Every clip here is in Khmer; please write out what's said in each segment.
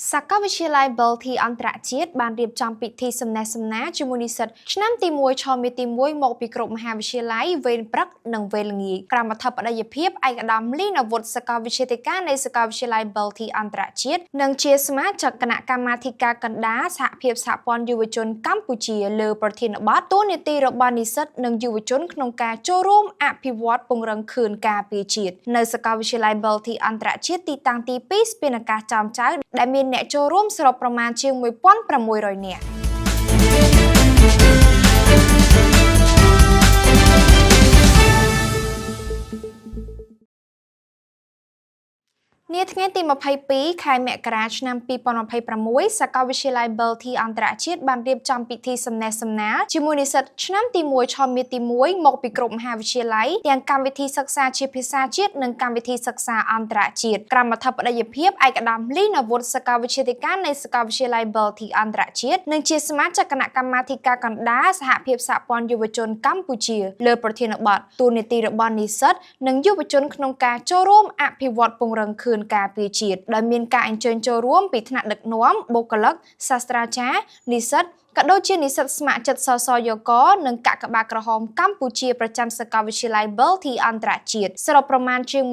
សាកលវិទ្យាល័យ Belty អន្តរជាតិបានរៀបចំពិធីសំណេះសំណាលជាមួយនិស្សិតឆ្នាំទី1 ឆមាសទី1 មកពីគ្រប់មហាវិទ្យាល័យវេនព្រឹកនិងវេនល្ងាចក្រមអធិបតីភាពឯកឧត្តមលីនវុឌ្ឍសាកលវិទ្យាធិការនៃសាកលវិទ្យាល័យ Belty អន្តរជាតិនិងជាសមាជិកគណៈកម្មាធិការកណ្ដាលសហភាពសហព័ន្ធយុវជនកម្ពុជាលើប្រធានបទតួនាទីរបស់និស្សិតនិងយុវជនក្នុងការចូលរួមអភិវឌ្ឍពង្រឹងខឿនការពារជាតិនៅសាកលវិទ្យាល័យ Belty អន្តរជាតិទីតាំងទី2ស្ពានអាកាសចោមចៅដែលមានអ្នកចូលរួមសរុបប្រមាណជាង 1600 នាក់នាថ្ងៃទី22 ខែមករាឆ្នាំ2026សាកលវិទ្យាល័យ Belty អន្តរជាតិបានរៀបចំពិធីសំណេះសំណាលជាមួយនិស្សិតឆ្នាំទី1 ឆមាសទី1 មកពីគ្រប់មហាវិទ្យាល័យទាំងកម្មវិធីសិក្សាជាភាសាជាតិនិងកម្មវិធីសិក្សាអន្តរជាតិក្រមអធិបតីភាពឯកឧត្តមលីនវុឌ្ឍសាកលវិទ្យាធិការនៃសាកលវិទ្យាល័យ Belty អន្តរជាតិនិងជាសមាជិកគណៈកម្មាធិការកណ្ដាលសហភាពសហព័ន្ធយុវជនកម្ពុជាលើប្រធានបទតួនាទីរបស់និស្សិតនិងយុវជនក្នុងការចូលរួមអភិវឌ្ឍពង្រឹងខឿនការពារជាតិដោយមានការអញ្ជើញចូលរួមពីថ្នាក់ដឹកនាំបុគ្គលិកសាស្ត្រាចារ្យនិស្សិតក៏ដូចជានិស្សិតស្ម័គ្រចិត្តសសយក និងកាកបាទក្រហមកម្ពុជាប្រចាំសាកលវិទ្យាល័យ Belty អន្តរជាតិសរុបប្រមាណជាង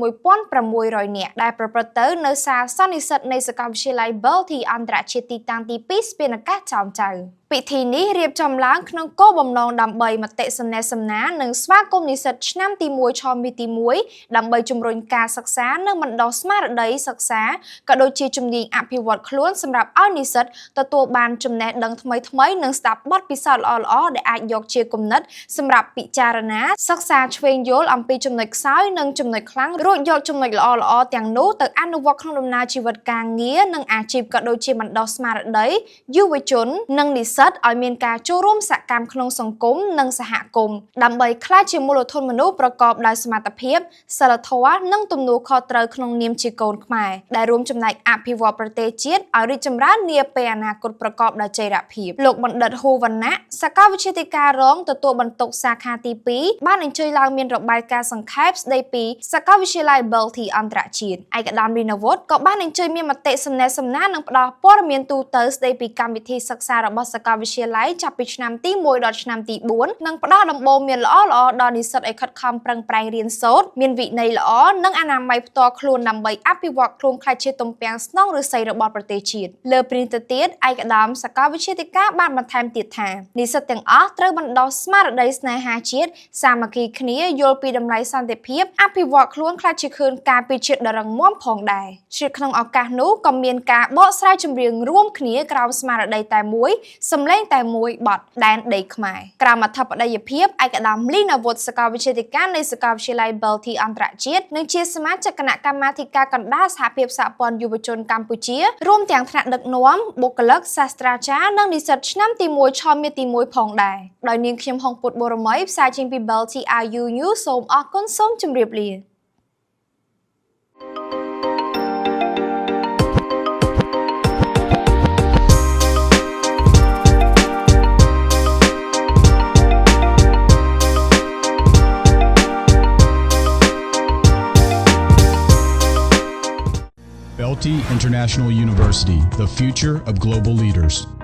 1600 នាក់ដែលប្រព្រឹត្តទៅនៅសាលសន្និសីទនៃសាកលវិទ្យាល័យ Belty អន្តរជាតិទីតាំងទី2ស្ពានអាកាសចោមចៅពិធីនេះរៀបចំឡើងក្នុងគោលបំណងដើម្បីមតិសំណេះសំណាលនិងស្វាគមន៍និស្សិតឆ្នាំទី1 ឆមាសទី1ដើម្បីជំរុញការសិក្សានិងបណ្ដុះស្មារតីសិក្សាក៏ដូចជាជំនាញអភិវឌ្ឍខ្លួនសម្រាប់ឲ្យនិស្សិតទទួលបានចំណេះដឹងថ្មីៗនិងស្ដាប់បទពិសោធន៍ល្អៗដែលអាចយកជាគំនិតសម្រាប់ពិចារណាសិក្សាឆ្វេងយល់អំពីចំណុចខ្សោយនិងចំណុចខ្លាំងរួចយកចំណុចល្អៗទាំងនោះទៅអនុវត្តក្នុងដំណើរជីវិតការងារនិងអាជីពក៏ដូចជាបណ្ដុះស្មារតីយុវជននិងនិស្សិតឲ្យមានការចូលរួមសកម្មក្នុងសង្គមនិងសហគមន៍ដើម្បីក្លាយជាមូលធនមនុស្សប្រកបដោយសមត្ថភាពសីលធម៌និងទំនួលខុសត្រូវក្នុងនាមជាកូនខ្មែរដែលរួមចំណែកអភិវឌ្ឍប្រទេសជាតិឲ្យរីកចម្រើននាពេលអនាគតប្រកបដោយចីរភាពលោកបណ្ឌិតហ៊ូវណ្ណៈសាកលវិទ្យាធិការរងទទួលបន្ទុកសាខាទី2បានអញ្ជើញឡើងមានរបាយការណ៍សង្ខេបស្ដីពីសាកលវិទ្យាល័យ Belty អន្តរជាតិឯកឧត្តមលីនវុឌ្ឍក៏បានអញ្ជើញមានមតិសំណេះសំណាលនិងផ្ដល់ព័ត៌មានទូទៅស្ដីពីកម្មវិធីសិក្សារបស់សាកលវិទ្យាល័យចាប់ពីឆ្នាំទី1ដល់ឆ្នាំទី4និងផ្ដល់ដំបូន្មានល្អៗដល់និស្សិតឲ្យខិតខំប្រឹងប្រែងរៀនសូត្រមានវិន័យល្អនិងអនាម័យផ្ទាល់ខ្លួនដើម្បីអភិវឌ្ឍខ្លួនខ្លាចជាទំពាំងស្នងឫស្សីរបស់ប្រទេសជាតិលើព្រានទៅទៀតឯកឧត្តមសាកលវិទ្យាធិការបានបន្ថែមទៀតថានិស្សិតទាំងអស់ត្រូវបណ្ដុះស្មារតីស្នេហាជាតិសាមគ្គីគ្នាយល់ពីតម្លៃសន្តិភាពអភិវឌ្ឍខ្លួនខ្លាចជាខឿនការពារជាតិដ៏រឹងមាំផងដែរជាក្នុងឱកាសនោះក៏មានការបកស្រាយចម្រៀងរួមគ្នាក្រោមស្មារតីតែមួយសម្លេងតែមួយបទដែនដីខ្មែរក្រមអធិបតីភាពឯកឧត្តមលីនវុឌ្ឍសាកលវិទ្យាធិការនៃសាកលវិទ្យាល័យ Belty អន្តរជាតិនិងជាសមាជិកគណៈកម្មាធិការកណ្ដាលសហភាពសហព័ន្ធយុវជនកម្ពុជារួមទាំងថ្នាក់ដឹកនាំបុគ្គលិកសាស្ត្រាចារ្យនិងនិស្សិតឆ្នាំទី1 ឆមាសទី1ផងដែរដោយនាងខ្ញុំហុងពុតបូរមីផ្សាយចេញពី Belty IU News សូមអរគុណសូមជម្រាបលាBelty International University, the future of global leaders.